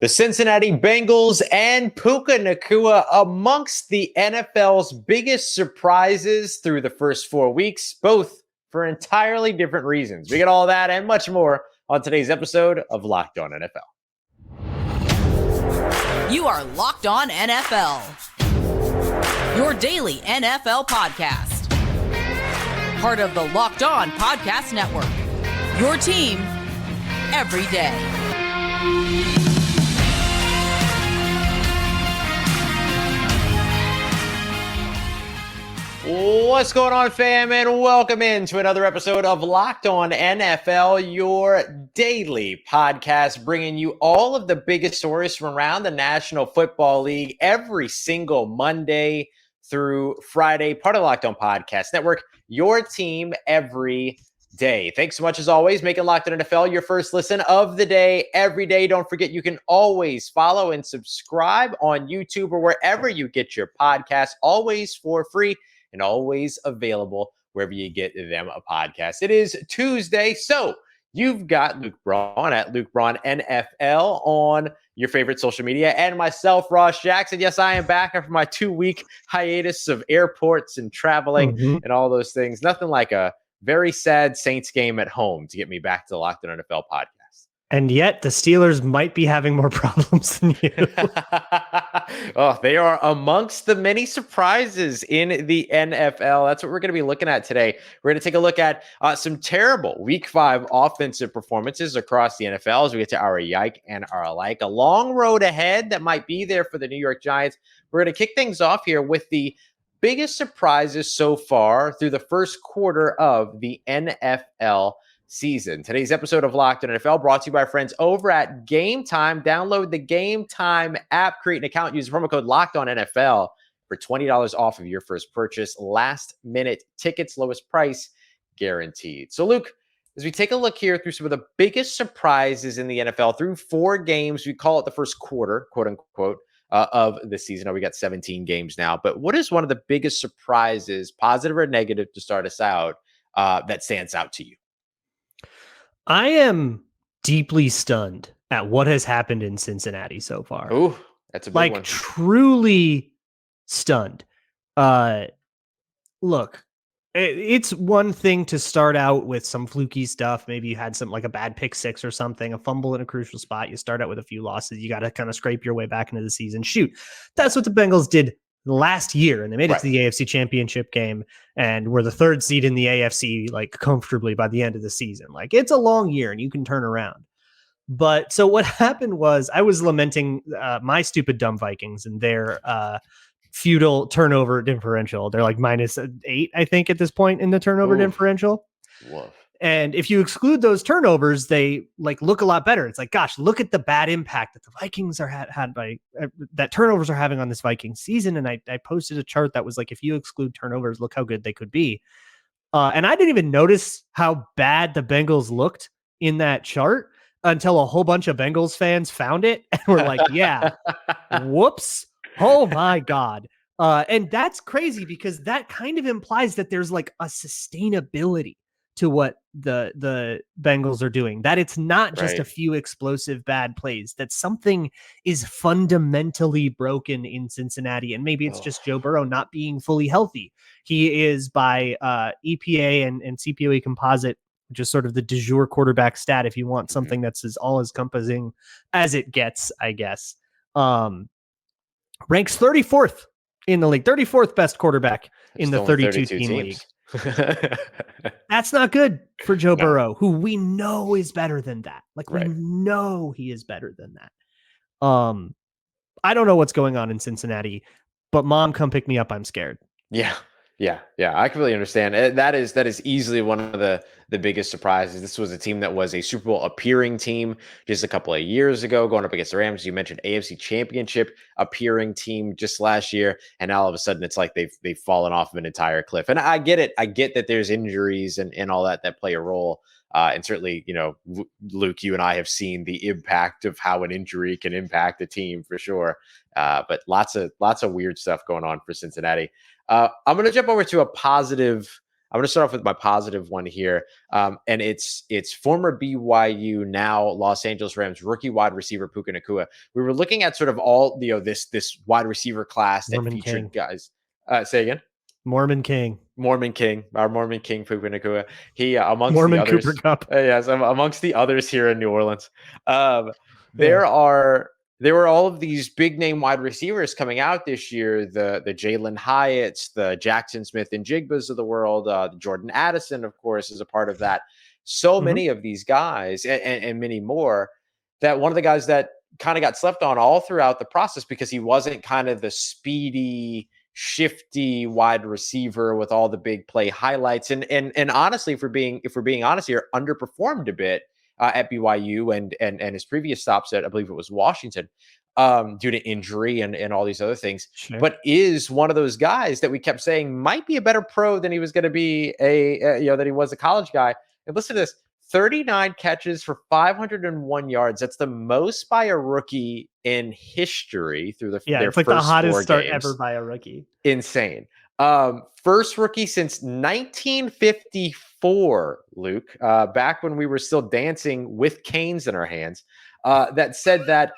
The Cincinnati Bengals and Puka Nacua amongst the NFL's biggest surprises through the first 4 weeks, both for entirely different reasons. We get all that and much more on today's episode of Locked On NFL. You are Locked On NFL, your daily NFL podcast. Part of the Locked On Podcast Network, your team every day. What's going on, fam? And welcome into another episode of Locked On NFL, your daily podcast, bringing you all of the biggest stories from around the National Football League every single Monday through Friday. Part of the Locked On Podcast Network, your team every day. Thanks so much, as always, making Locked On NFL your first listen of the day every day. Don't forget, you can always follow and subscribe on YouTube or wherever you get your podcasts, always for free and always available wherever you get them a podcast. It is Tuesday, so you've got Luke Braun at Luke Braun NFL on your favorite social media, and myself, Ross Jackson. Yes, I am back after my 2-week hiatus of airports and traveling and all those things. Nothing like a very sad Saints game at home to get me back to the Locked On NFL podcast. And yet the Steelers might be having more problems than you. Oh, they are amongst the many surprises in the NFL. That's what we're going to be looking at today. We're going to take a look at some terrible Week 5 offensive performances across the NFL as we get to our yike and our like. A long road ahead that might be there for the New York Giants. We're going to kick things off here with the biggest surprises so far through the first quarter of the NFL season. Today's episode of Locked On NFL brought to you by our friends over at Gametime. Download the Gametime app, create an account, use the promo code Locked On NFL for $20 off of your first purchase. Last minute tickets, lowest price guaranteed. So, Luke, as we take a look here through some of the biggest surprises in the NFL through 4 games, we call it the first quarter, quote unquote, of the season. We got 17 games now, but what is one of the biggest surprises, positive or negative, to start us out, that stands out to you? I am deeply stunned at what has happened in Cincinnati so far. Oh, that's a big one. Truly stunned. Look, it's one thing to start out with some fluky stuff. Maybe you had some like a bad pick six or something, a fumble in a crucial spot. You start out with a few losses. You got to kind of scrape your way back into the season. Shoot, that's what the Bengals did last year, and they made it to the AFC Championship game and were the 3rd seed in the AFC like comfortably by the end of the season. Like, it's a long year and you can turn around. But so what happened was I was lamenting my stupid dumb Vikings and their futile turnover differential. They're like -8, I think, at this point in the turnover differential. Whoa. And if you exclude those turnovers, they like look a lot better. It's like, gosh, look at the bad impact that the Vikings are had by that turnovers are having on this Viking season. And I posted a chart that was like, if you exclude turnovers, look how good they could be. And I didn't even notice how bad the Bengals looked in that chart until a whole bunch of Bengals fans found it and were like, yeah, whoops. Oh my God. And that's crazy because that kind of implies that there's like a sustainability to what the Bengals are doing, that it's not just a few explosive bad plays, that something is fundamentally broken in Cincinnati. And maybe it's just Joe Burrow not being fully healthy. He is by EPA and CPOE composite, which is sort of the du jour quarterback stat, if you want something that's as all encompassing as it gets, I guess. Ranks 34th in the league, 34th best quarterback in the 32 team league. That's not good for Joe Burrow, who we know is better than that. Like, we know he is better than that. I don't know what's going on in Cincinnati, but Mom, come pick me up. I'm scared. Yeah. I completely understand. That is easily one of the biggest surprises. This was a team that was a Super Bowl appearing team just a couple of years ago, going up against the Rams. You mentioned AFC Championship appearing team just last year, and now all of a sudden it's like they've fallen off of an entire cliff. And I get it. I get that there's injuries and all that play a role. And certainly, Luke, you and I have seen the impact of how an injury can impact a team for sure. But lots of weird stuff going on for Cincinnati. I'm going to jump over to a positive I'm going to start off with my positive one here. And it's former BYU, now Los Angeles Rams rookie wide receiver Puka Nacua. We were looking at sort of all, this wide receiver class that Mormon featured King. guys. Say again. Mormon King, our Mormon King, Puka Nacua. He amongst the Mormon others, Cooper Cup. yes, amongst the others here in New Orleans. Yeah. There were all of these big name wide receivers coming out this year. The Jalen Hyatts, the Jackson Smith and Jigbas of the world, Jordan Addison, of course, is a part of that. So many of these guys and many more, that one of the guys that kind of got slept on all throughout the process because he wasn't kind of the speedy, shifty wide receiver with all the big play highlights. And honestly, if we're being honest here, underperformed a bit at BYU and his previous stops at, I believe it was Washington, due to injury and all these other things. Sure. But is one of those guys that we kept saying might be a better pro than he was going to be that he was a college guy. And listen to this: 39 catches for 501 yards. That's the most by a rookie in history through their it's like first the hottest start games. ever by a rookie. Insane. First rookie since 1954, Luke, back when we were still dancing with canes in our hands, that said that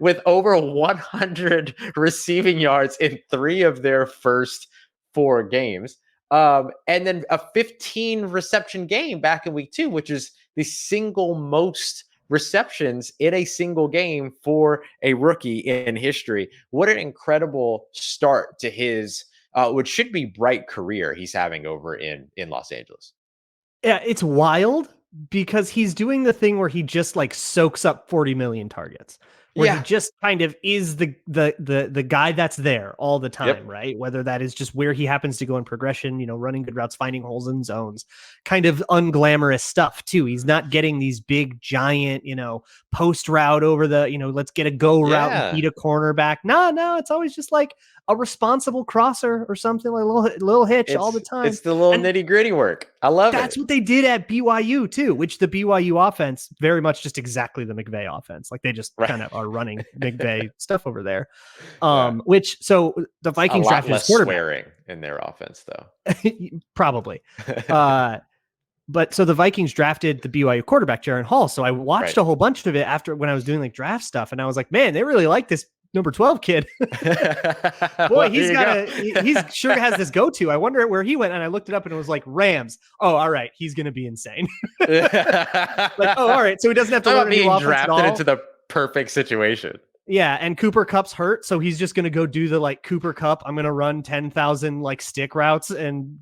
with over 100 receiving yards in 3 of their first 4 games. And then a 15 reception game back in week 2, which is the single most receptions in a single game for a rookie in history. What an incredible start to his which should be bright career he's having over in Los Angeles. Yeah, it's wild because he's doing the thing where he just like soaks up 40 million targets, where he just kind of is the guy that's there all the time, right? Whether that is just where he happens to go in progression, running good routes, finding holes in zones, kind of unglamorous stuff too. He's not getting these big giant, post route over the, let's get a go route and beat a cornerback. No, it's always just like a responsible crosser or something, like a little hitch all the time. It's the little nitty gritty work. I love it. That's what they did at BYU too, which the BYU offense very much just exactly the McVay offense. Like they just kind of are running McVay stuff over there. Which so the Vikings drafted his quarterback. Swearing in their offense though. Probably. But so the Vikings drafted the BYU quarterback, Jaron Hall. So I watched a whole bunch of it after when I was doing like draft stuff, and I was like, man, they really like this number 12 kid. Boy, he's sure has this go-to. I wonder where he went. And I looked it up and it was like Rams. Oh, all right. He's going to be insane. All right. So he doesn't have to learn being drafted into the perfect situation. Yeah. And Cooper Kupp's hurt. So he's just going to go do the like Cooper Kupp. I'm going to run 10,000 like stick routes and,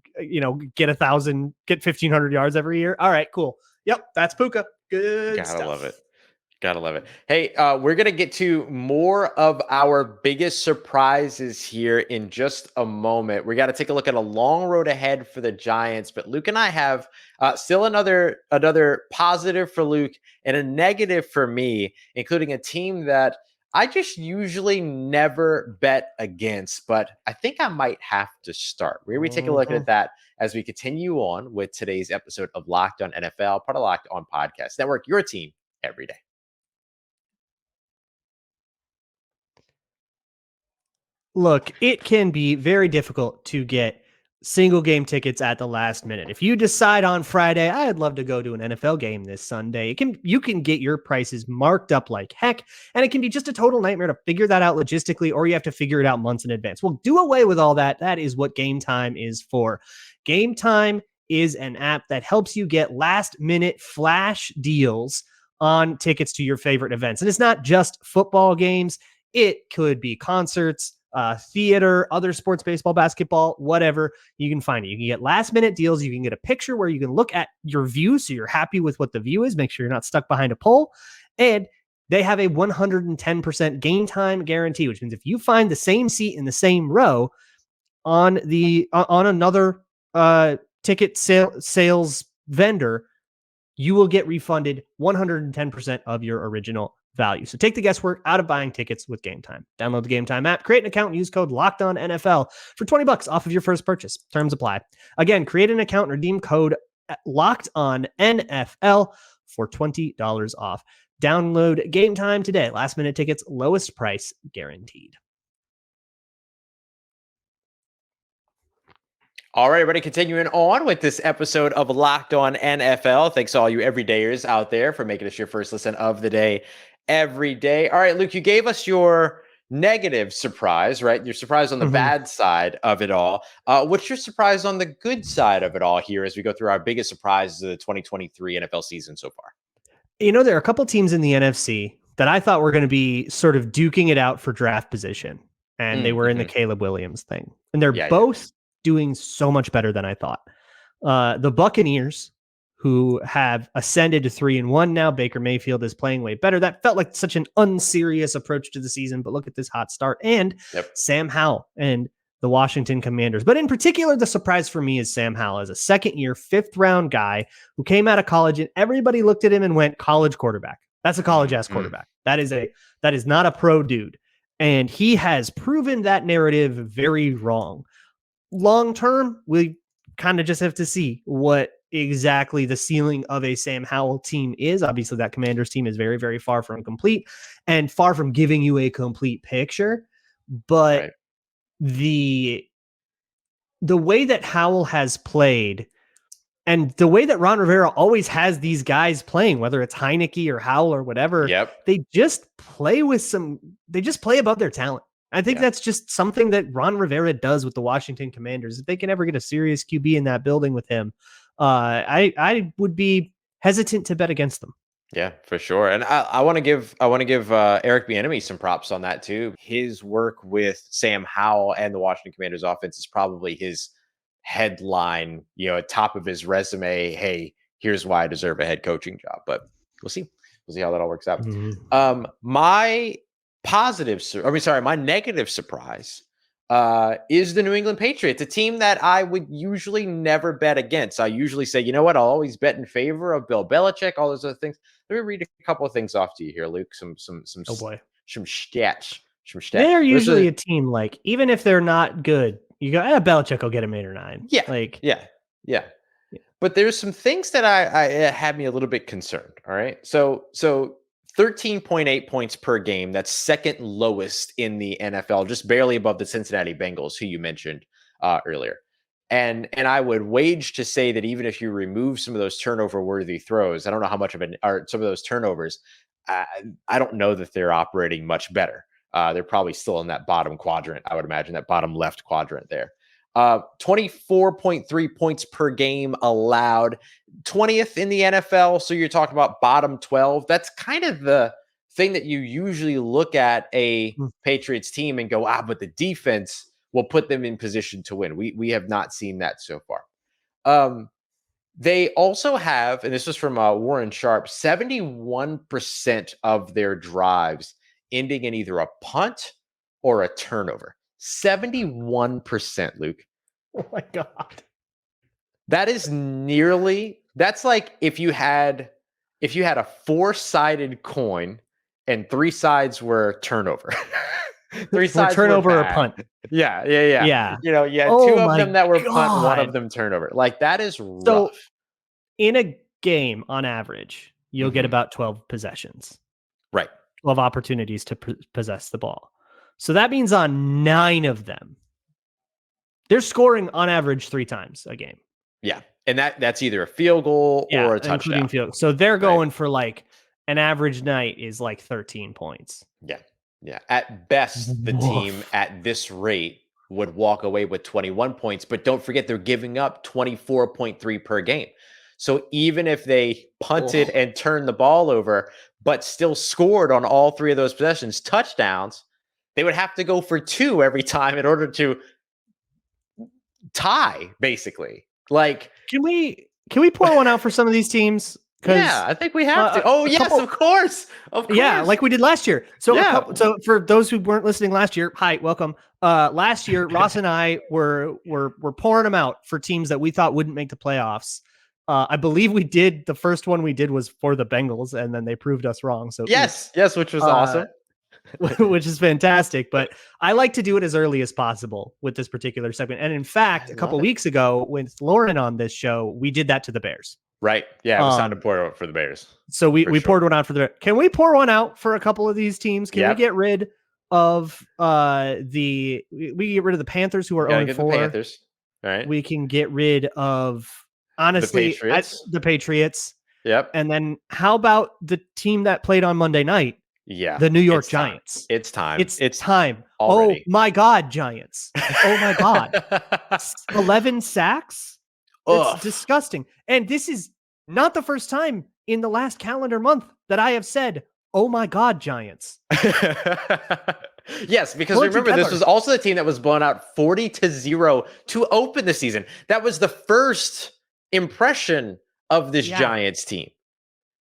get 1,500 yards every year. All right, cool. Yep. That's Puka. Good stuff. Love it. Gotta love it. Hey, we're going to get to more of our biggest surprises here in just a moment. We got to take a look at a long road ahead for the Giants, but Luke and I have still another positive for Luke and a negative for me, including a team that I just usually never bet against, but I think I might have to start. We're going to take a look at that as we continue on with today's episode of Locked On NFL, part of Locked On Podcast Network, your team every day. Look, it can be very difficult to get single game tickets at the last minute. If you decide on Friday, I'd love to go to an NFL game this Sunday, you can get your prices marked up like heck, and it can be just a total nightmare to figure that out logistically, or you have to figure it out months in advance. Well, do away with all that. That is what Gametime is for. Gametime is an app that helps you get last minute flash deals on tickets to your favorite events. And it's not just football games. It could be concerts, theater, other sports, baseball, basketball, whatever. You can find it. You can get last minute deals. You can get a picture where you can look at your view, so you're happy with what the view is. Make sure you're not stuck behind a pole. And they have a 110% game time guarantee, which means if you find the same seat in the same row on another ticket sales vendor, you will get refunded 110% of your original value. So take the guesswork out of buying tickets with Gametime. Download the Gametime app, create an account, and use code LOCKEDONNFL for $20 off of your first purchase. Terms apply. Again, create an account and redeem code LOCKEDONNFL for $20 off. Download Gametime today. Last minute tickets, lowest price guaranteed. All right, everybody, continuing on with this episode of Locked On NFL. Thanks to all you everydayers out there for making us your first listen of the day every day. All right, Luke, you gave us your negative surprise, right? Your surprise on the bad side of it all. What's your surprise on the good side of it all here as we go through our biggest surprises of the 2023 NFL season so far? There are a couple teams in the NFC that I thought were going to be sort of duking it out for draft position, and they were in the Caleb Williams thing. And they're both doing so much better than I thought. The Buccaneers, who have ascended to 3-1 now, Baker Mayfield is playing way better. That felt like such an unserious approach to the season, but look at this hot start. And Sam Howell and the Washington Commanders. But in particular, the surprise for me is Sam Howell as a second-year, fifth-round guy who came out of college, and everybody looked at him and went, college quarterback. That's a college-ass quarterback. That is not a pro dude. And he has proven that narrative very wrong. Long term, we kind of just have to see what exactly the ceiling of a Sam Howell team is. Obviously, that Commanders team is very, very far from complete and far from giving you a complete picture. But the way that Howell has played and the way that Ron Rivera always has these guys playing, whether it's Heineke or Howell or whatever, they just play above their talent. I think that's just something that Ron Rivera does with the Washington Commanders. If they can ever get a serious QB in that building with him, I would be hesitant to bet against them. Yeah, for sure. And I want to give Eric Bieniemy some props on that too. His work with Sam Howell and the Washington Commanders offense is probably his headline, at top of his resume. Hey, here's why I deserve a head coaching job. But we'll see how that all works out. My negative surprise is the New England Patriots, a team that I would usually never bet against. I usually say, you know what, I'll always bet in favor of Bill Belichick, all those other things. Let me read a couple of things off to you here, Luke. Some stats. They're usually a team, like, even if they're not good, you go, Belichick will get him 8 or 9. Yeah. But there's some things that I had me a little bit concerned. All right. So 13.8 points per game. That's second lowest in the NFL, just barely above the Cincinnati Bengals, who you mentioned earlier. And I would wage to say that even if you remove some of those turnover-worthy throws, I don't know how much of some of those turnovers, I don't know that they're operating much better. They're probably still in that bottom quadrant, I would imagine, that bottom left quadrant there. 24.3 points per game allowed, 20th in the NFL. So you're talking about bottom 12. That's kind of the thing that you usually look at a Patriots team and go, but the defense will put them in position to win. We have not seen that so far. They also have, and this was from Warren Sharp, 71% of their drives ending in either a punt or a turnover. 71%, Luke. Oh my God. That is that's like if you had a 4-sided coin and 3 sides were turnover. 3 sides turnover or punt. Yeah. You had 2 of them that were punt, 1 of them turnover. Like, that is rough. So in a game, on average, you'll get about 12 possessions. Right. 12 opportunities to possess the ball. So that means on 9 of them, they're scoring on average 3 times a game. Yeah. And that's either a field goal or a touchdown. Field. So they're going for, like, an average night is like 13 points. Yeah. At best, the team at this rate would walk away with 21 points, but don't forget they're giving up 24.3 per game. So even if they punted and turned the ball over, but still scored on all 3 of those possessions, touchdowns, they would have to go for 2 every time in order to tie, basically. Like, can we pour one out for some of these teams? Yeah, I think we have to. Of course. Yeah, like we did last year. So, so for those who weren't listening last year, hi, welcome. Last year, Ross and I were pouring them out for teams that we thought wouldn't make the playoffs. I believe we did. The first one we did was for the Bengals, and then they proved us wrong. So yes, which was awesome. Which is fantastic. But I like to do it as early as possible with this particular segment. And in fact, a couple weeks ago, with Lauren on this show, we did that to the Bears. Right. Yeah, it was time to pour it for the Bears. So we poured one out for the. Can we pour one out for a couple of these teams? Can we get rid of we get rid of the Panthers, who are 0-4? The Panthers. right? We can get rid of, honestly, The Patriots. Yep. And then how about the team that played on Monday night? Yeah. The New York Giants. It's time. It's time. Already. Oh my God, Giants. Oh my God. 11 sacks? It's disgusting. And this is not the first time in the last calendar month that I have said, oh my God, Giants. Yes, because remember, this was also the team that was blown out 40-0 to open the season. That was the first impression of this Giants team.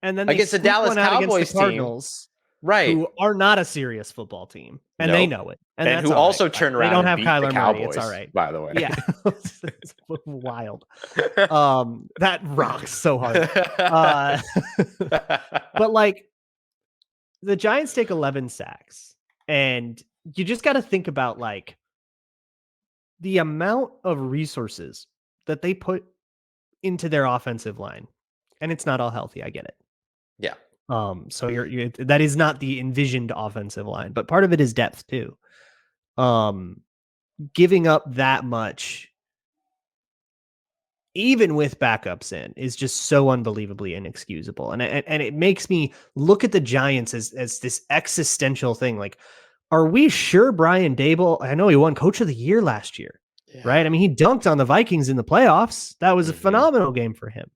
And then against the Dallas Cowboys Cardinals, right? Who are not a serious football team, and they know it. And that's who also turned around. They don't have beat Kyler the Cowboys, Murray. It's all right, by the way. Yeah, it's wild. That rocks so hard. But like, the Giants take 11 sacks, and you just got to think about like the amount of resources that they put into their offensive line, and it's not all healthy. I get it. Yeah. So you're that is not the envisioned offensive line, but part of it is depth too. Giving up that much, even with backups in, is just so unbelievably inexcusable. And it makes me look at the Giants as this existential thing. Like, are we sure Brian Daboll? I know he won Coach of the Year last year, right? I mean, he dunked on the Vikings in the playoffs. That was a phenomenal game for him.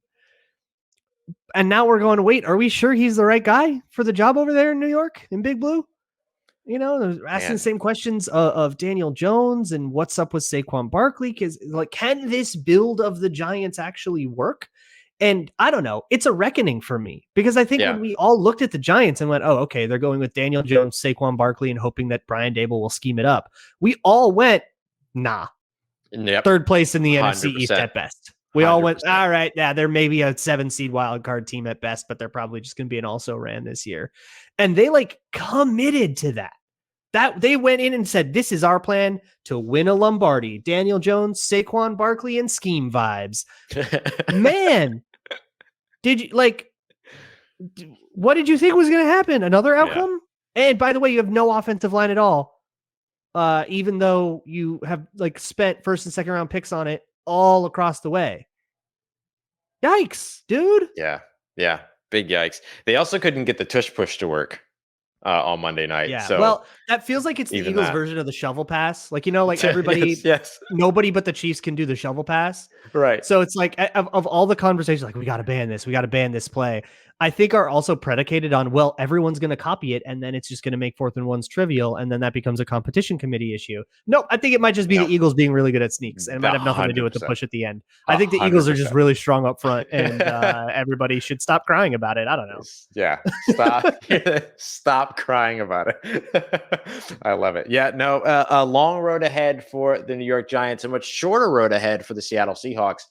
And now we're going to wait. Are we sure he's the right guy for the job over there in New York in Big Blue? You know, they're asking the same questions of Daniel Jones and what's up with Saquon Barkley. Because, like, can this build of the Giants actually work? And I don't know. It's a reckoning for me, because I think when we all looked at the Giants and went, oh, okay, they're going with Daniel Jones, Saquon Barkley, and hoping that Brian Daboll will scheme it up. We all went, nah. Yep. Third place in the 100%. NFC East at best. We 100%. All went, all right, yeah, they're maybe a 7-seed wild card team at best, but they're probably just going to be an also-ran this year. And they like committed to that. That they went in and said, this is our plan to win a Lombardi. Daniel Jones, Saquon Barkley, and scheme vibes. Man, did you like, what did you think was going to happen? Another outcome? Yeah. And by the way, you have no offensive line at all. Even though you have like spent first and second round picks on it all across the way. Yikes, dude. Yeah. Big yikes. They also couldn't get the tush push to work on Monday night. Yeah. So well, that feels like it's the Eagles version of the shovel pass. Like, you know, like everybody, yes. Nobody but the Chiefs can do the shovel pass. Right. So it's like of all the conversations, like, we got to ban this. We got to ban this play. I think are also predicated on, well, everyone's going to copy it, and then it's just going to make 4th and 1s trivial, and then that becomes a competition committee issue. No, I think it might just be the Eagles being really good at sneaks, and it might have nothing to do with the push at the end. I think the Eagles are just really strong up front, and everybody should stop crying about it. I don't know. Yeah, stop crying about it. I love it. Yeah, no, a long road ahead for the New York Giants, a much shorter road ahead for the Seattle Seahawks.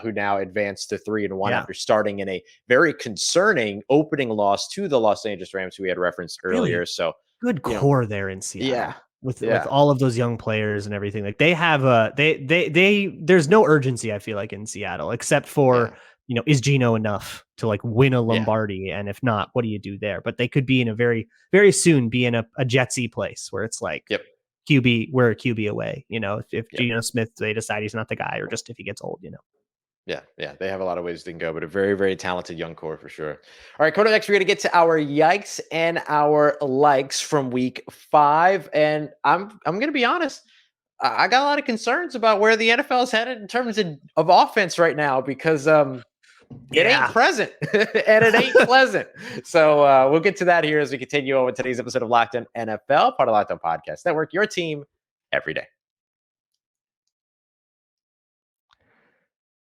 Who now advanced to 3-1 after starting in a very concerning opening loss to the Los Angeles Rams, who we had referenced earlier. So good core there in Seattle. Yeah. With all of those young players and everything. Like, they have there's no urgency, I feel like, in Seattle, except for, you know, is Geno enough to like win a Lombardi? And if not, what do you do there? But they could be in a very, very soon be in a Jetsy place where it's like, QB, we're a QB away, you know, if Geno Smith, they decide he's not the guy, or just if he gets old, you know. Yeah, they have a lot of ways they can go, but a very, very talented young core for sure. All right, Coda, next we're going to get to our yikes and our likes from week 5. And I'm going to be honest, I got a lot of concerns about where the NFL is headed in terms of offense right now, because it ain't present and it ain't pleasant. So we'll get to that here as we continue on with today's episode of Locked On NFL, part of Locked On Podcast Network, your team every day.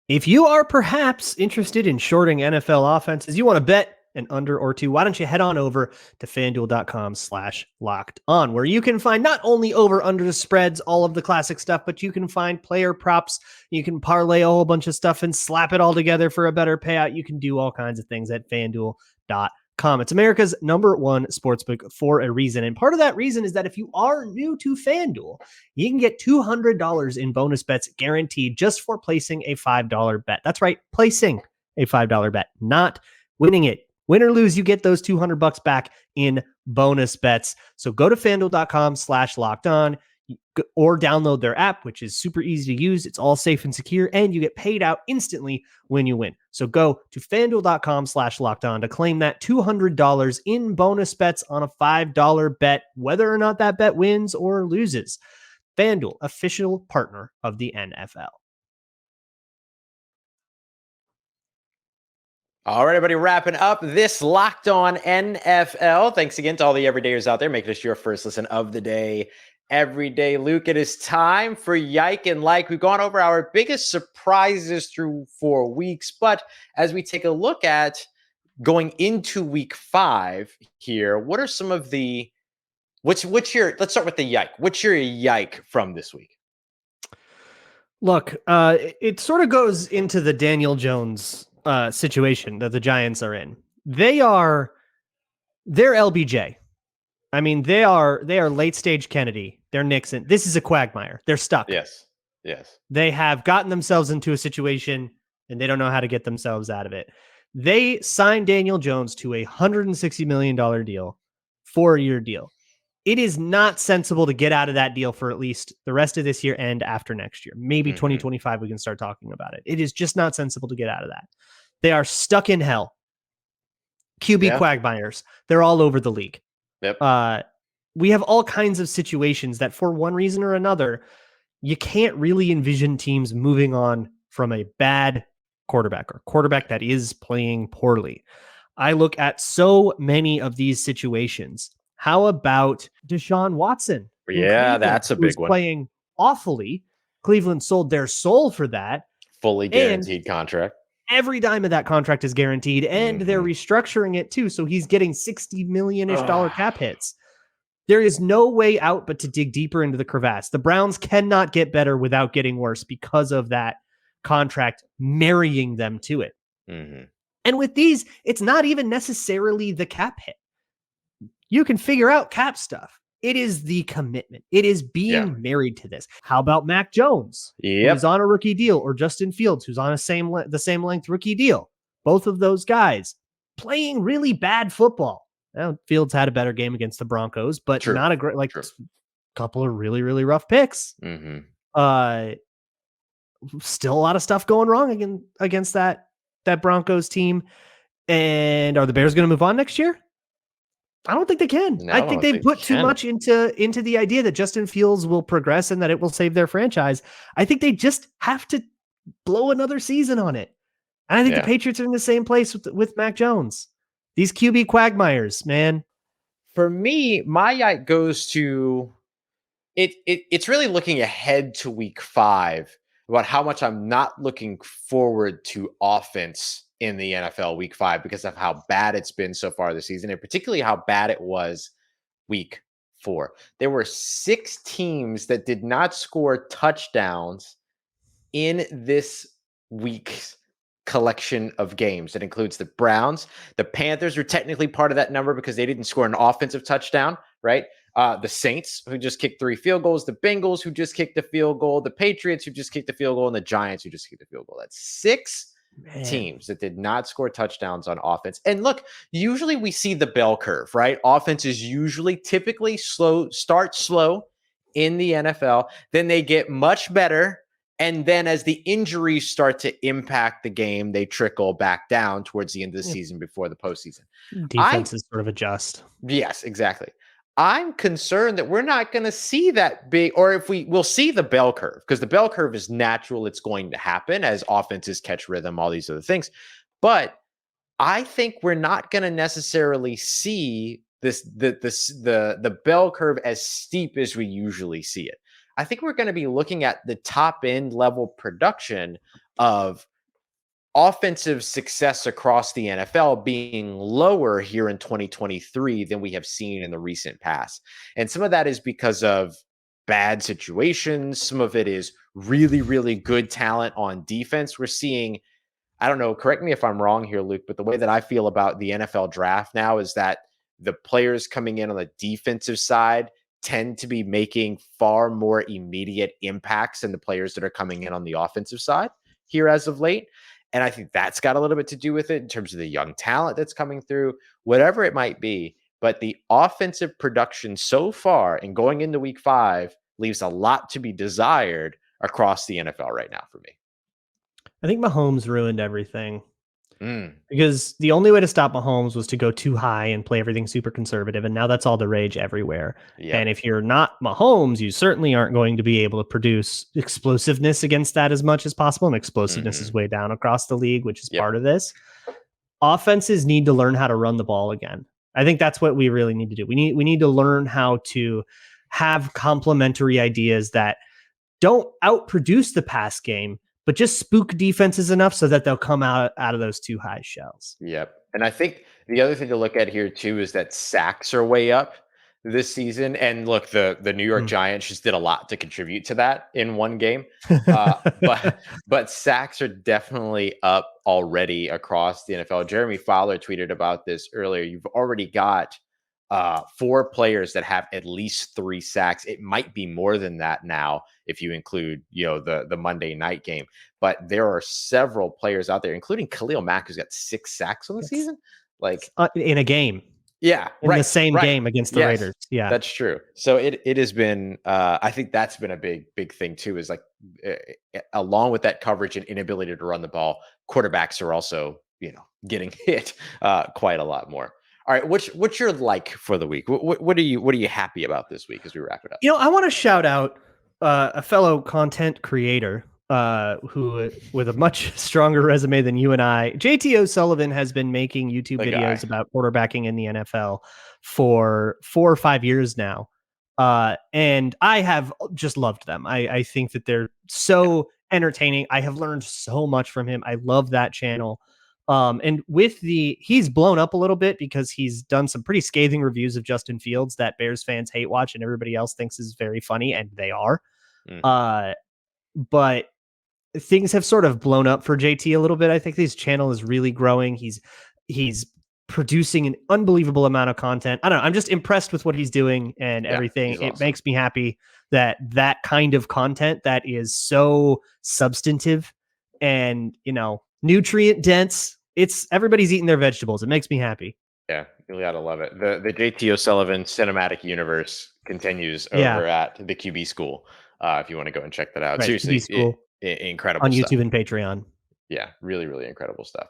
If you are perhaps interested in shorting NFL offenses, you want to bet an under or two, why don't you head on over to FanDuel.com/lockedon, where you can find not only over under spreads, all of the classic stuff, but you can find player props. You can parlay a whole bunch of stuff and slap it all together for a better payout. You can do all kinds of things at FanDuel.com. It's America's #1 sportsbook for a reason. And part of that reason is that if you are new to FanDuel, you can get $200 in bonus bets guaranteed just for placing a $5 bet. That's right, placing a $5 bet, not winning it. Win or lose, you get those $200 back in bonus bets. So go to FanDuel.com/lockedon. or download their app, which is super easy to use. It's all safe and secure, and you get paid out instantly when you win. So go to FanDuel.com/lockedon to claim that $200 in bonus bets on a $5 bet, whether or not that bet wins or loses. FanDuel, official partner of the NFL. All right, everybody, wrapping up this Locked On NFL. Thanks again to all the everydayers out there making us your first listen of the day every day. Luke, it is time for Yike and Like. We've gone over our biggest surprises through 4 weeks, but as we take a look at going into week 5 here, what are some of the let's start with the Yike. What's your Yike from this week? Look, it sort of goes into the Daniel Jones situation that the Giants are in. They're LBJ. I mean, they are late stage Kennedy. They're Nixon. This is a quagmire. They're stuck. Yes. They have gotten themselves into a situation and they don't know how to get themselves out of it. They signed Daniel Jones to a $160 million deal, 4-year deal. It is not sensible to get out of that deal for at least the rest of this year and after next year. Maybe 2025, we can start talking about it. It is just not sensible to get out of that. They are stuck in hell. QB quagmires. They're all over the league. Yep. We have all kinds of situations that for one reason or another, you can't really envision teams moving on from a bad quarterback or quarterback that is playing poorly. I look at so many of these situations. How about Deshaun Watson? Yeah, that's a big one. Playing awfully. Cleveland sold their soul for that. Fully guaranteed contract. Every dime of that contract is guaranteed, and they're restructuring it too. So he's getting $60 million-ish cap hits. There is no way out but to dig deeper into the crevasse. The Browns cannot get better without getting worse because of that contract marrying them to it. And with these, it's not even necessarily the cap hit. You can figure out cap stuff. It is the commitment. It is being married to this. How about Mac Jones, who's on a rookie deal, or Justin Fields, who's on the same length rookie deal? Both of those guys playing really bad football. Well, Fields had a better game against the Broncos, but not a great, couple of really, really rough picks. Still a lot of stuff going wrong against that Broncos team. And are the Bears going to move on next year? I don't think they can. No, I think they've put too much into the idea that Justin Fields will progress and that it will save their franchise. I think they just have to blow another season on it. And I think the Patriots are in the same place with Mac Jones. These QB quagmires, man. For me, my Yike goes to it's really looking ahead to week 5 about how much I'm not looking forward to offense in the NFL week 5 because of how bad it's been so far this season, and particularly how bad it was week 4. There were 6 teams that did not score touchdowns in this week's collection of games. That includes the Browns. The Panthers are technically part of that number because they didn't score an offensive touchdown, right? The Saints, who just kicked 3 field goals, the Bengals, who just kicked a field goal, the Patriots, who just kicked a field goal, and the Giants, who just kicked a field goal. That's 6 teams that did not score touchdowns on offense. And look, usually we see the bell curve, right? Offense is typically start slow in the NFL. Then they get much better. And then as the injuries start to impact the game, they trickle back down towards the end of the season before the postseason. Defenses sort of adjust. Yes, exactly. I'm concerned that we're not going to see that big, or if we'll see the bell curve, because the bell curve is natural. It's going to happen as offenses catch rhythm, all these other things. But I think we're not going to necessarily see the bell curve as steep as we usually see it. I think we're going to be looking at the top end level production of offensive success across the NFL being lower here in 2023 than we have seen in the recent past. And some of that is because of bad situations. Some of it is really, really good talent on defense. We're seeing, I don't know, correct me if I'm wrong here, Luke, but the way that I feel about the NFL draft now is that the players coming in on the defensive side tend to be making far more immediate impacts than the players that are coming in on the offensive side here as of late. And I think that's got a little bit to do with it in terms of the young talent that's coming through, whatever it might be. But the offensive production so far and going into week 5 leaves a lot to be desired across the NFL right now for me. I think Mahomes ruined everything. Mm, Because the only way to stop Mahomes was to go too high and play everything super conservative. And now that's all the rage everywhere. yep. And if you're not Mahomes, you certainly aren't going to be able to produce explosiveness against that as much as possible. And explosiveness is way down across the league, which is Yep. part of this. Offenses need to learn how to run the ball again. I think that's what we really need to do. We need to learn how to have complementary ideas that don't outproduce the pass game, but just spook defenses enough so that they'll come out of those too high shells. Yep. And I think the other thing to look at here too is that sacks are way up this season. And look, the New York Giants just did a lot to contribute to that in one game. But sacks are definitely up already across the NFL. Jeremy Fowler tweeted about this earlier. You've already got 4 players that have at least 3 sacks. It might be more than that now if you include, the Monday night game. But there are several players out there, including Khalil Mack, who's got 6 sacks on the season. Like in a game. Yeah, in the same game against the Raiders. Yeah, that's true. So it has been. I think that's been a big thing too. Is like along with that coverage and inability to run the ball, quarterbacks are also getting hit quite a lot more. All right, what's your like for the week? What are you happy about this week as we wrap it up? I want to shout out a fellow content creator who with a much stronger resume than you and I. JT O'Sullivan has been making YouTube videos about quarterbacking in the NFL for 4 or 5 years now. And I have just loved them. I think that they're so entertaining. I have learned so much from him. I love that channel. And he's blown up a little bit because he's done some pretty scathing reviews of Justin Fields that Bears fans hate watch and everybody else thinks is very funny, and they are. But things have sort of blown up for JT a little bit. I think his channel is really growing. He's producing an unbelievable amount of content. I don't know. I'm just impressed with what he's doing and everything. It awesome. Makes me happy that kind of content that is so substantive and, nutrient dense. Everybody's eating their vegetables. It makes me happy. Yeah, you gotta love it. The JT O'Sullivan cinematic universe continues over at the QB School. If you want to go and check that out. Right, Seriously, incredible on stuff. YouTube and Patreon. Yeah, really, really incredible stuff.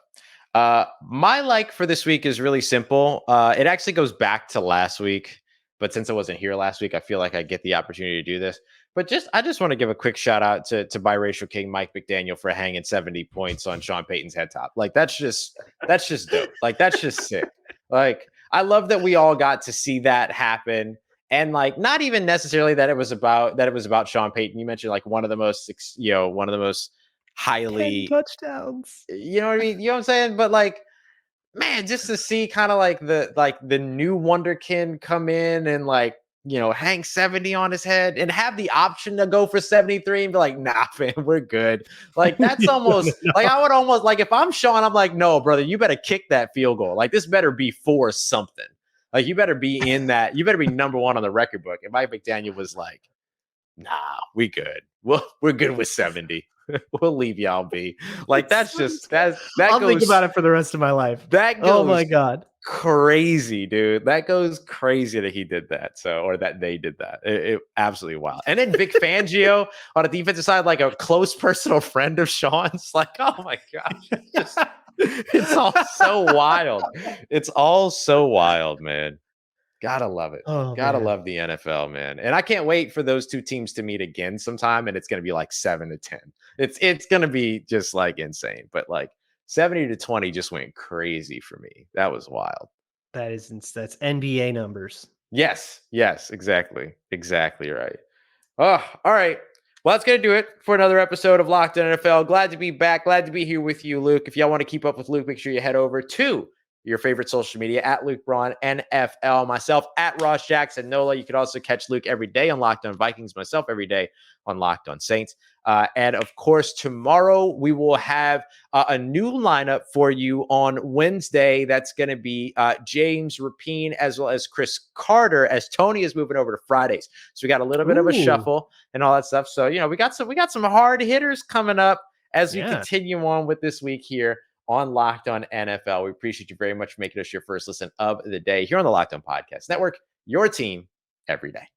My like for this week is really simple. It actually goes back to last week, but since I wasn't here last week, I feel like I get the opportunity to do this. But I just want to give a quick shout out to biracial king Mike McDaniel for hanging 70 points on Sean Payton's head top. Like that's just dope. Like that's just sick. Like I love that we all got to see that happen. And like, not even necessarily that it was about Sean Payton. You mentioned like one of the most highly 10 touchdowns. You know what I mean? You know what I'm saying? But like, man, just to see kind of like the new wonderkin come in and like, hang 70 on his head and have the option to go for 73 and be like, nah, man, we're good. Like that's almost like I would almost like if I'm Sean, I'm like, no, brother, you better kick that field goal. Like this better be for something. Like you better be in that. You better be number 1 on the record book. And Mike McDaniel was like, nah, we good. We're good with 70. We'll leave y'all be. Like that's just that. I'll think about it for the rest of my life. That goes, oh my god, crazy, dude. That goes crazy that he did that. Or that they did that. It absolutely wild. And then Vic Fangio on a defensive side, like a close personal friend of Sean's. Like, oh my gosh, it's all so wild. It's all so wild, man. Gotta love it. Gotta love the NFL, man. And I can't wait for those 2 teams to meet again sometime. And it's going to be like 7-10. It's going to be just like insane. But like 70-20 just went crazy for me. That was wild. That's NBA numbers. Yes, exactly. Exactly right. Oh, all right. Well, that's going to do it for another episode of Locked On NFL. Glad to be back. Glad to be here with you, Luke. If y'all want to keep up with Luke, make sure you head over to your favorite social media at Luke Braun NFL, myself at Ross Jackson Nola. You can also catch Luke every day on Locked On Vikings, myself every day on Locked On Saints. And of course, tomorrow we will have a new lineup for you on Wednesday. That's going to be James Rapine as well as Chris Carter, as Tony is moving over to Fridays. So we got a little bit of a shuffle and all that stuff. So, we got some hard hitters coming up as we continue on with this week here on Locked On NFL. We appreciate you very much for making us your first listen of the day here on the Locked On Podcast Network, your team every day.